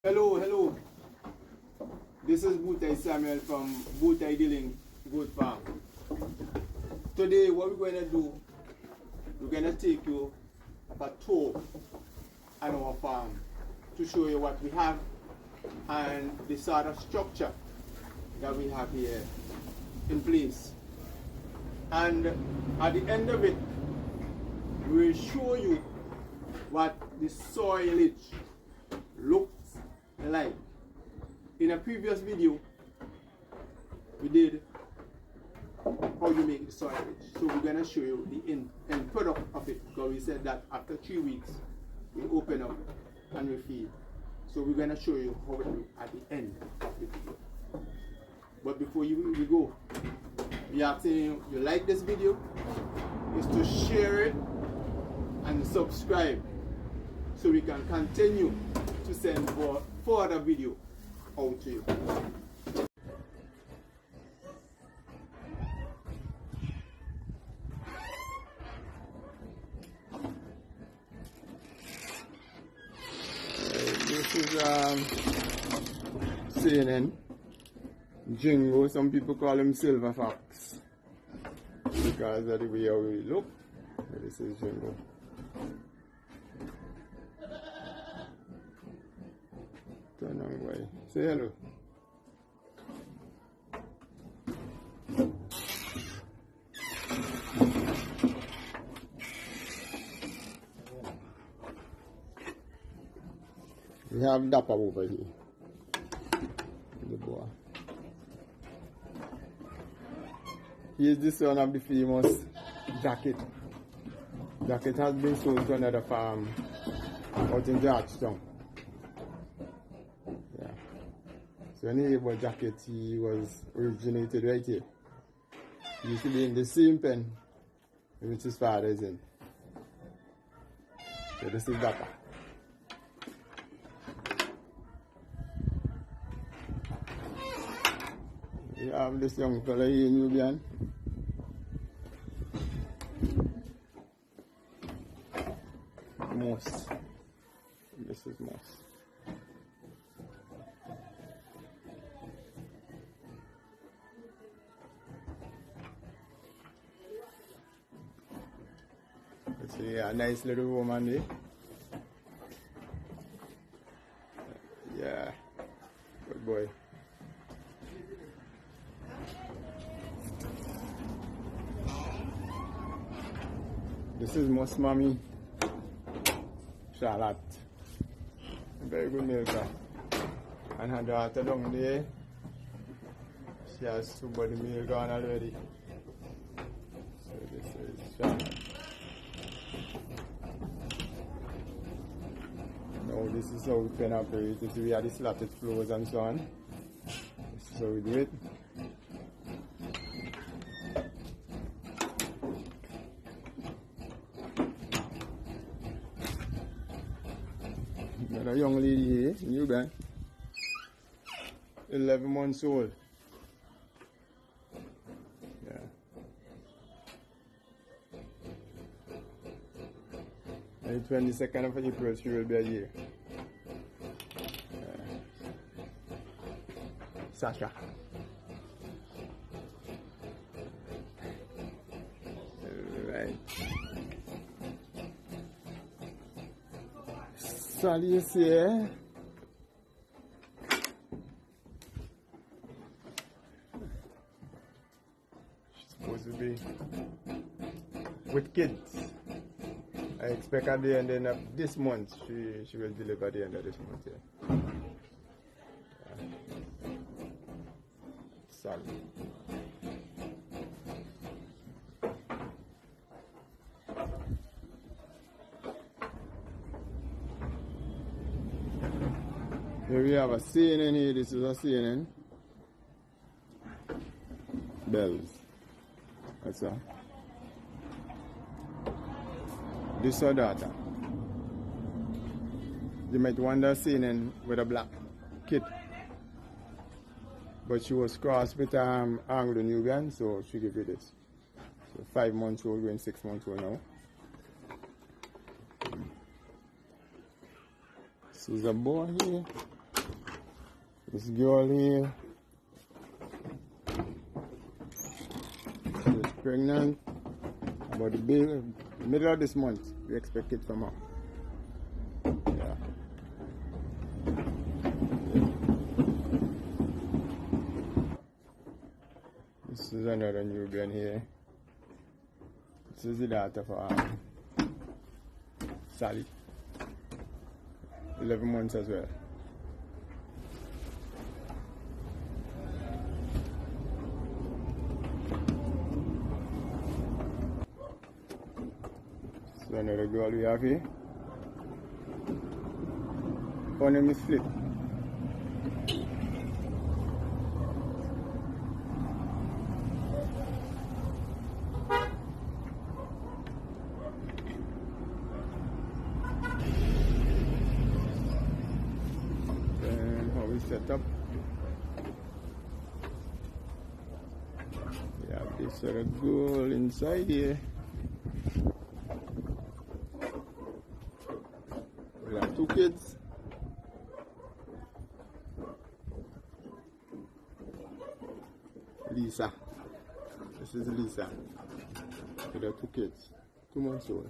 Hello. This is Booti Samuel from Booti Dealing Goat Farm. Today, what we're going to do, we're going to take you on a tour on our farm to show you what we have and the sort of structure that we have here in place. And at the end of it, we will show you what the soilage looks like. In a previous video, we did how you make the soilage. So we're going to show you the end product of it, because we said that after 3 weeks, we open up and we feed. So we're going to show you how it looks at the end of the video. But before we go, we are saying you like this video, is to share it and subscribe so we can continue to send for further video out to you. This is CNN Jingo. Some people call him Silver Fox because of the way how he look. This is Jingo. Turn on way. Say hello. We have Dapper over here. The boy. He is the son of the famous Jacket. Jacket has been sold to another farm out in Georgetown. Yeah. So when he about Jacket, he was originated right here. He used to be in the same pen which his father is in. So this is Dapper. We have this young fella here in Nubian. Moss. This is moss. Let's see, a nice little woman there. Yeah, good boy. This is Moss Mommy Charlotte. Very good milker. And her daughter down there, she has 2 body milk on already. So this is Charlotte. Now this is how we can operate it. We have the slatted floors and so on. This is how we do it. Got a young lady here, new guy, 11 months old. Yeah. And the 22nd of April, she will be a year. Sasha. Alright. Sally is here. She's supposed to be with kids. I expect at the end of this month she will deliver at the end of this month. Yeah. Sally. Here we have a CNN here. This is a CNN. Bells. That's all. This is her daughter. You might wonder CNN with a black kid. But she was crossed with Anglo-Nubian, so she gave you this. So 5 months old, going 6 months old now. This is a boy here. This girl here is pregnant. About the middle of this month, we expect it from her. Yeah. This is another newborn here. This is the daughter for Sally. 11 months as well. So another girl we have here. Her name is Flip. Then how we set up. We have this other girl inside here. We have 2 kids. Lisa. This is Lisa. With her 2 kids. 2 months old.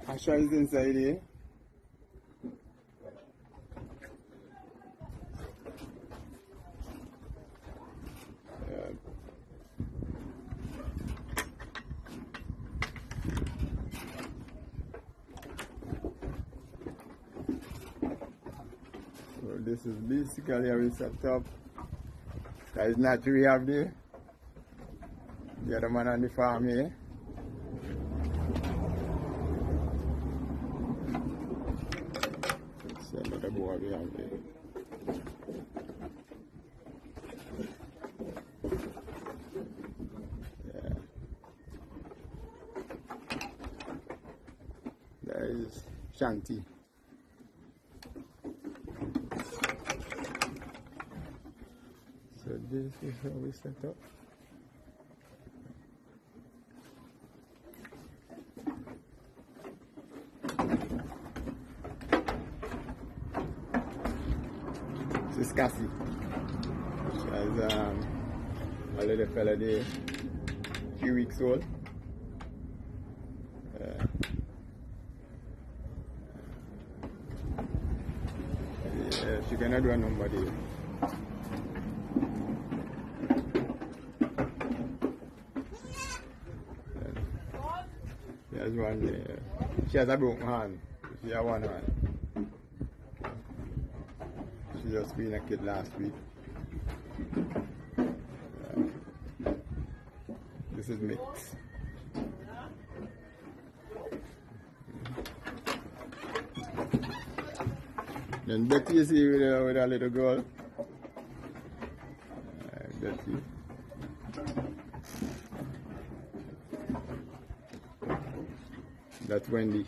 Asha is inside here. So this is basically how we set up. That is not we have there. The other man on the farm here. It's another boy we have there. Yeah. There is Shanti. So this is how we set up. This is Cassie. She has a little fella there, 3 weeks old. Yeah, she cannot do a number there. There's one there. She has a broken hand. She has one hand. She just been a kid last week. This is Mix. Then Betty is here with a little girl. Betty. That's Wendy.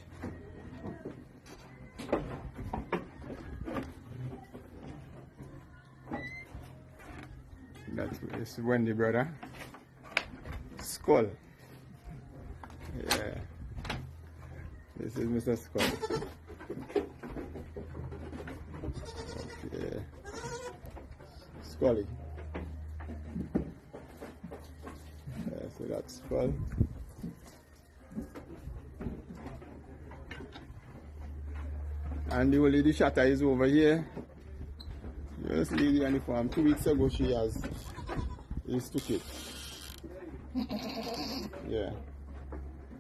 That's Wendy, brother. Skull. Yeah. This is Mr. Skull. Okay. Scully. Yeah, so that's Skull. And the old lady Shatter is over here. This lady on the farm. 2 weeks ago she has these 2 kids. Yeah.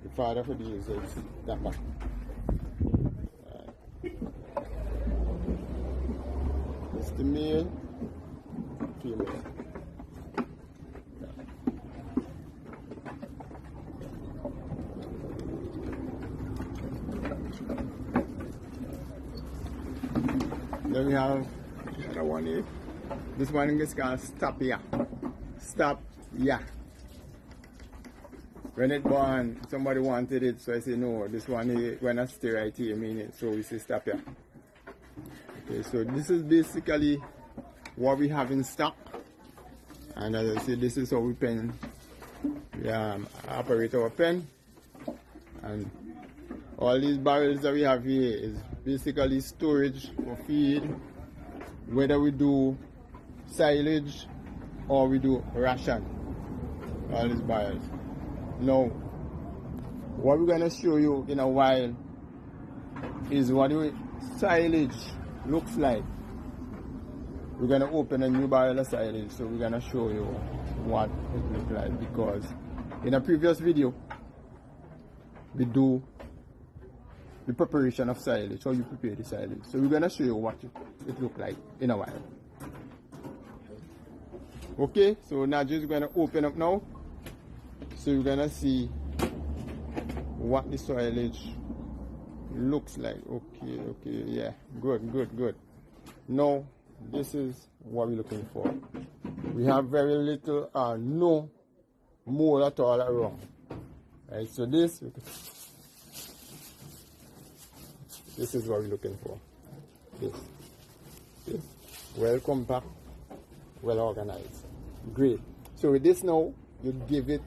The father for these is Dapper. It's the male, female. Then we have another one here. This one is called Stop Ya. Stop Ya. When it born, somebody wanted it, so I say no. This one here, when I stay right here, mean it. So we say Stop Ya. Okay, so this is basically what we have in stock. And as I say, this is how we operate our pen. And all these barrels that we have here is basically storage for feed, whether we do silage or we do ration. All these barrels. Now, what we're going to show you in a while is what the silage looks like. We're going to open a new barrel of silage, so we're going to show you what it looks like, because in a previous video we do the preparation of silage, how you prepare the silage. So we're going to show you what it looks like in a while. Okay, so Najee is going to open up now, so you're going to see what the silage looks like. Okay, yeah, good. Now this is what we're looking for. We have very little or no mold at all around. Right, so this is what we're looking for. This. Well compact, well organized. Great. So with this now, you give it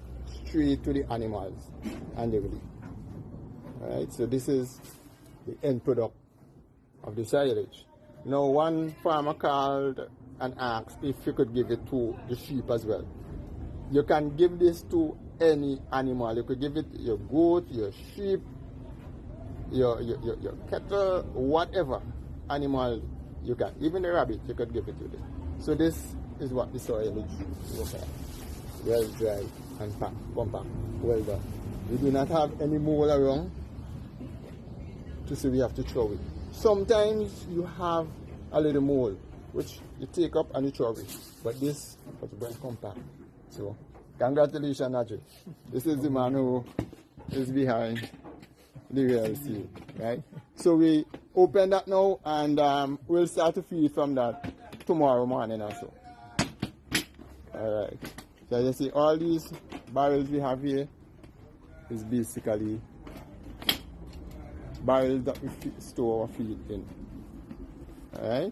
straight to the animals and they will eat. Alright, so this is the end product of the silage. Now, one farmer called and asked if you could give it to the sheep as well. You can give this to any animal. You could give it your goat, your sheep, your cattle, whatever animal you can. Even the rabbit, you could give it to them. So this is what the silage looks like. Well dry and packed, compact, well done. We do not have any mold around to say we have to throw it. Sometimes you have a little mold, which you take up and you throw it. But this was well compact. So, congratulations, Najee. This is the man who is behind the real seal, right? So we open that now, and we'll start to feed from that tomorrow morning or so. Alright. So as you see, all these barrels we have here is basically barrels that we store our feed in. Alright?